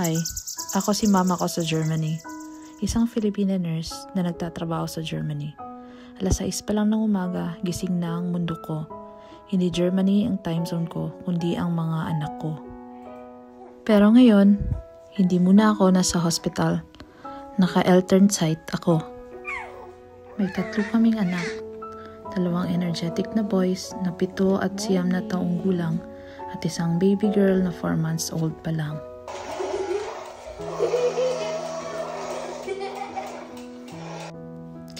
Hi, ako si mama ko sa Germany. Isang Filipina nurse na nagtatrabaho sa Germany. Alas 6 pa lang ng umaga, gising na ang mundo ko. Hindi Germany ang time zone ko, kundi ang mga anak ko. Pero ngayon, hindi muna ako nasa hospital. Naka-Elternzeit ako. May 3 kaming anak. 2 energetic na boys na 7 at 9 na taong gulang at isang baby girl na 4 months old pa lang.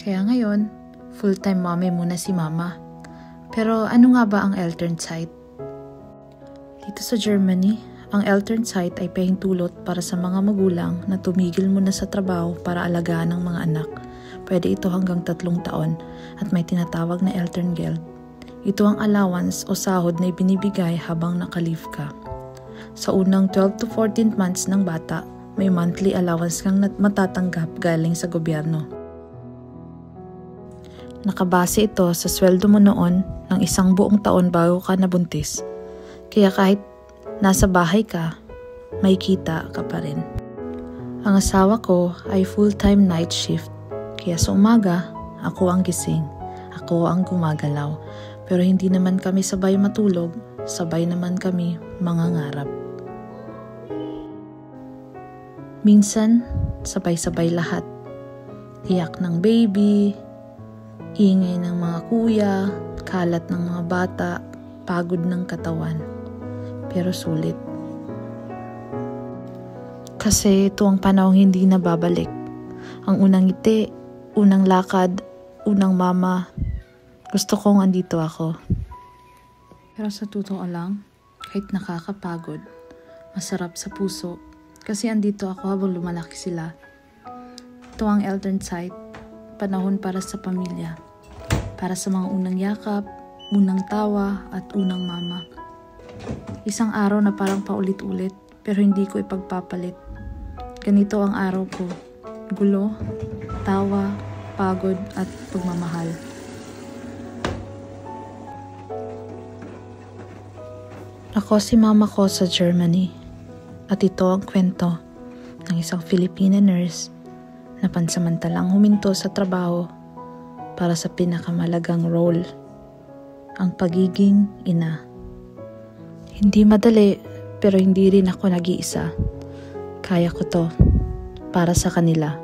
Kaya ngayon, full-time mommy muna si mama. Pero ano nga ba ang Elternzeit? Dito sa Germany, ang Elternzeit ay pahintulot para sa mga magulang na tumigil muna sa trabaho para alagaan ng mga anak. Pwede ito hanggang 3 taon at may tinatawag na Elterngeld. Ito ang allowance o sahod na ibinibigay habang naka-leave ka. Sa unang 12 to 14 months ng bata, may monthly allowance kang matatanggap galing sa gobyerno. Nakabase ito sa sweldo mo noon ng 1 buong taon bago ka nabuntis. Kaya kahit nasa bahay ka, may kita ka pa rin. Ang asawa ko ay full-time night shift. Kaya sa umaga, ako ang gising. Ako ang gumagalaw. Pero hindi naman kami sabay matulog. Sabay naman kami mangangarap. Minsan, sabay-sabay lahat. Iyak ng baby, ingay ng mga kuya, kalat ng mga bata, pagod ng katawan. Pero sulit. Kasi ito ang panahong hindi na babalik. Ang unang ngiti, unang lakad, unang mama. Gusto kong andito ako. Pero sa totoo lang, kahit nakakapagod, masarap sa puso. Kasi andito ako habang lumalaki sila. Ito ang Elternzeit. Panahon para sa pamilya, para sa mga unang yakap, unang tawa at unang mama. Isang araw na parang paulit-ulit pero hindi ko ipagpapalit. Ganito ang araw ko, gulo, tawa, pagod at pagmamahal. Ako si mama ko sa Germany at ito ang kwento ng isang Filipina nurse na pansamantalang huminto sa trabaho para sa pinakamalagang role, ang pagiging ina. Hindi madali, pero hindi rin ako nag-iisa. Kaya ko to para sa kanila.